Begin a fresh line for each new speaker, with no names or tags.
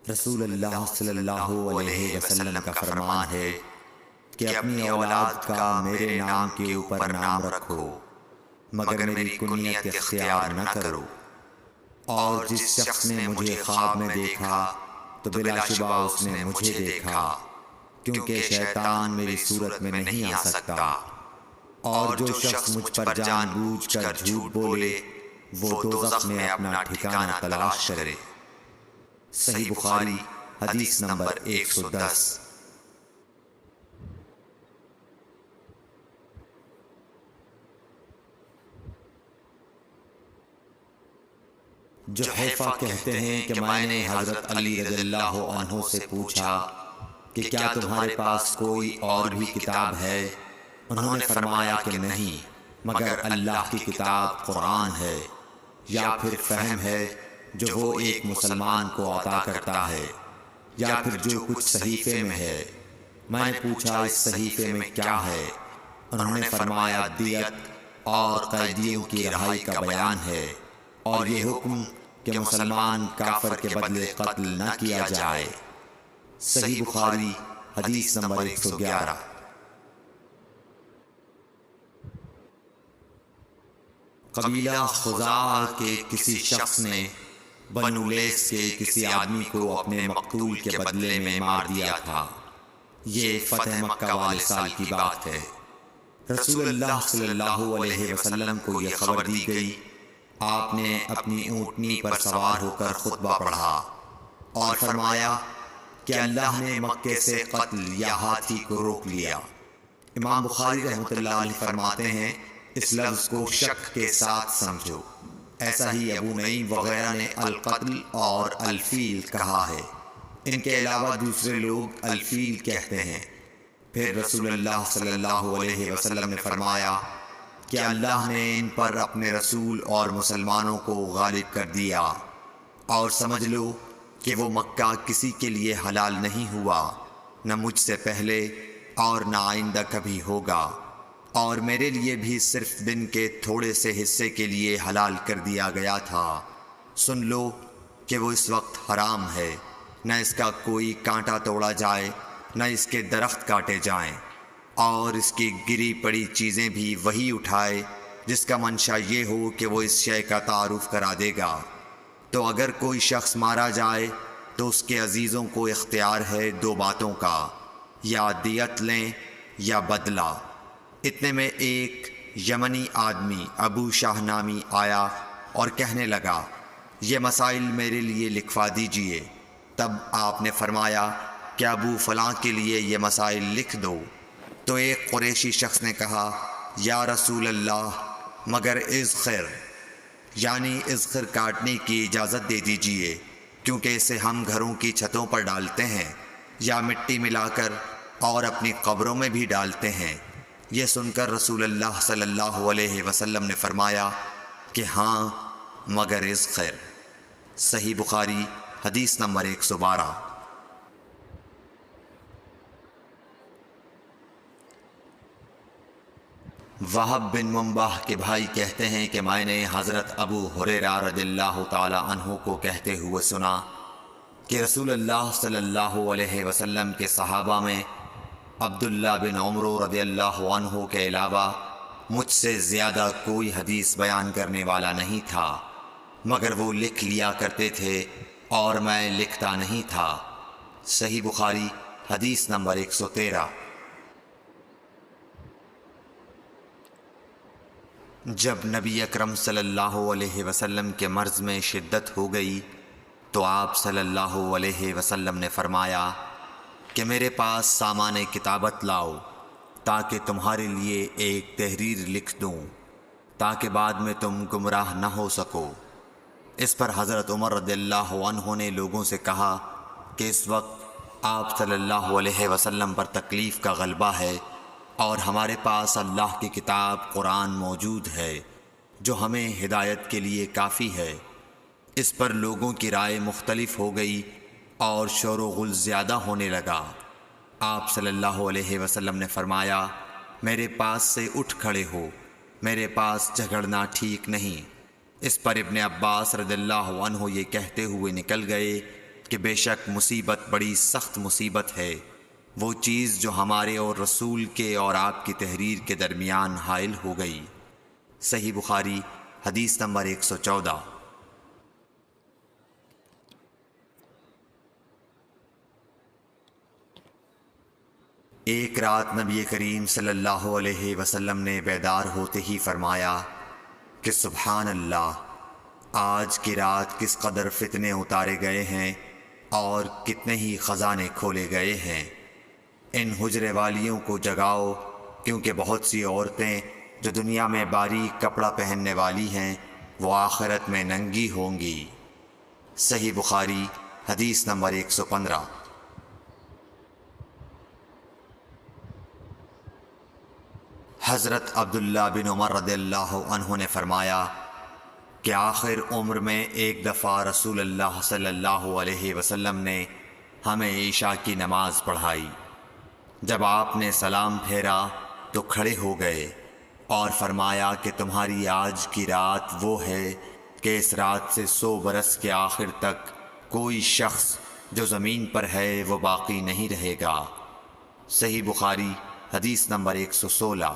رسول اللہ صلی اللہ علیہ وسلم کا فرمان ہے کہ اپنی اولاد کا میرے نام کے اوپر نام رکھو مگر میری کنیت اختیار نہ کرو، اور جس شخص نے مجھے خواب میں دیکھا تو بلا شبہ اس نے مجھے دیکھا، کیونکہ شیطان میری صورت میں نہیں آ سکتا، اور جو شخص مجھ پر جان بوجھ کر جھوٹ بولے وہ دوزخ میں اپنا ٹھکانہ تلاش کرے۔ صحیح بخاری حدیث نمبر 110۔ جحیفہ کہتے ہیں کہ میں نے حضرت علی رضی اللہ عنہ سے پوچھا کہ کیا تمہارے پاس کوئی اور بھی کتاب ہے؟ انہوں نے فرمایا کہ نہیں، مگر اللہ کی کتاب قرآن ہے، یا پھر فہم ہے جو وہ ایک مسلمان کو عطا کرتا ہے، یا پھر جو کچھ صحیفے میں ہے۔ میں نے پوچھا اس صحیفے میں کیا ہے؟ انہوں نے فرمایا دیت اور قیدیوں کی رہائی کا بیان ہے، اور یہ حکم کہ مسلمان کافر کے بدلے قتل نہ کیا جائے۔ صحیح بخاری حدیث نمبر 111۔ قبیلہ خزاعہ کے کسی شخص نے بنو لیث کے کسی آدمی کو اپنے مقتول کے بدلے میں مار دیا تھا۔ یہ فتح مکہ والے سال کی بات ہے۔ رسول اللہ صلی اللہ علیہ وسلم کو یہ خبر دی گئی۔ آپ نے اپنی اونٹنی پر سوار ہو کر خطبہ پڑھا اور فرمایا کہ اللہ نے مکے سے قتل یا ہاتھی کو روک لیا۔ امام بخاری رحمۃ اللہ علیہ فرماتے ہیں اس لفظ کو شک کے ساتھ سمجھو۔ ایسا ہی ابو نعیم وغیرہ نے القتل اور الفیل کہا ہے، ان کے علاوہ دوسرے لوگ الفیل کہتے ہیں۔ پھر رسول اللہ صلی اللہ علیہ وسلم نے فرمایا کہ اللہ نے ان پر اپنے رسول اور مسلمانوں کو غالب کر دیا، اور سمجھ لو کہ وہ مکہ کسی کے لیے حلال نہیں ہوا، نہ مجھ سے پہلے اور نہ آئندہ کبھی ہوگا، اور میرے لیے بھی صرف دن کے تھوڑے سے حصے کے لیے حلال کر دیا گیا تھا۔ سن لو کہ وہ اس وقت حرام ہے، نہ اس کا کوئی کانٹا توڑا جائے، نہ اس کے درخت کاٹے جائیں، اور اس کی گری پڑی چیزیں بھی وہی اٹھائے جس کا منشا یہ ہو کہ وہ اس شے کا تعارف کرا دے گا۔ تو اگر کوئی شخص مارا جائے تو اس کے عزیزوں کو اختیار ہے دو باتوں کا، یا دیت لیں یا بدلہ۔ اتنے میں ایک یمنی آدمی ابو شاہ نامی آیا اور کہنے لگا یہ مسائل میرے لیے لکھوا دیجئے۔ تب آپ نے فرمایا کہ ابو فلاں کے لیے یہ مسائل لکھ دو۔ تو ایک قریشی شخص نے کہا یا رسول اللہ مگر اذخر، یعنی اذخر کاٹنے کی اجازت دے دیجئے، کیونکہ اسے ہم گھروں کی چھتوں پر ڈالتے ہیں یا مٹی ملا کر اور اپنی قبروں میں بھی ڈالتے ہیں۔ یہ سن کر رسول اللہ صلی اللہ علیہ وسلم نے فرمایا کہ ہاں مگر اذخر۔ صحیح بخاری حدیث نمبر 112۔ وہب بن منبح کے بھائی کہتے ہیں کہ میں نے حضرت ابو ہریرہ رضی اللہ تعالی عنہ کو کہتے ہوئے سنا کہ رسول اللہ صلی اللہ علیہ وسلم کے صحابہ میں عبداللہ بن عمر رضی اللہ عنہ کے علاوہ مجھ سے زیادہ کوئی حدیث بیان کرنے والا نہیں تھا، مگر وہ لکھ لیا کرتے تھے اور میں لکھتا نہیں تھا۔ صحیح بخاری حدیث نمبر 113۔ جب نبی اکرم صلی اللہ علیہ وسلم کے مرض میں شدت ہو گئی تو آپ صلی اللہ علیہ وسلم نے فرمایا کہ میرے پاس سامان کتابت لاؤ تاکہ تمہارے لیے ایک تحریر لکھ دوں، تاکہ بعد میں تم گمراہ نہ ہو سکو۔ اس پر حضرت عمر رضی اللہ عنہ نے لوگوں سے کہا کہ اس وقت آپ صلی اللہ علیہ وسلم پر تکلیف کا غلبہ ہے، اور ہمارے پاس اللہ کی کتاب قرآن موجود ہے جو ہمیں ہدایت کے لیے کافی ہے۔ اس پر لوگوں کی رائے مختلف ہو گئی اور شور و غل زیادہ ہونے لگا۔ آپ صلی اللہ علیہ وسلم نے فرمایا میرے پاس سے اٹھ کھڑے ہو، میرے پاس جھگڑنا ٹھیک نہیں۔ اس پر ابن عباس رضی اللہ عنہ یہ کہتے ہوئے نکل گئے کہ بے شک مصیبت بڑی سخت مصیبت ہے، وہ چیز جو ہمارے اور رسول کے اور آپ کی تحریر کے درمیان حائل ہو گئی۔ صحیح بخاری حدیث نمبر 114۔ ایک رات نبی کریم صلی اللہ علیہ وسلم نے بیدار ہوتے ہی فرمایا کہ سبحان اللہ، آج کی رات کس قدر فتنے اتارے گئے ہیں اور کتنے ہی خزانے کھولے گئے ہیں۔ ان حجرے والیوں کو جگاؤ، کیونکہ بہت سی عورتیں جو دنیا میں باریک کپڑا پہننے والی ہیں وہ آخرت میں ننگی ہوں گی۔ صحیح بخاری حدیث نمبر 115۔ حضرت عبداللہ بن عمر رضی اللہ عنہ نے فرمایا کہ آخر عمر میں ایک دفعہ رسول اللہ صلی اللہ علیہ وسلم نے ہمیں عشاء کی نماز پڑھائی۔ جب آپ نے سلام پھیرا تو کھڑے ہو گئے اور فرمایا کہ تمہاری آج کی رات وہ ہے کہ اس رات سے 100 برس کے آخر تک کوئی شخص جو زمین پر ہے وہ باقی نہیں رہے گا۔ صحیح بخاری حدیث نمبر 116۔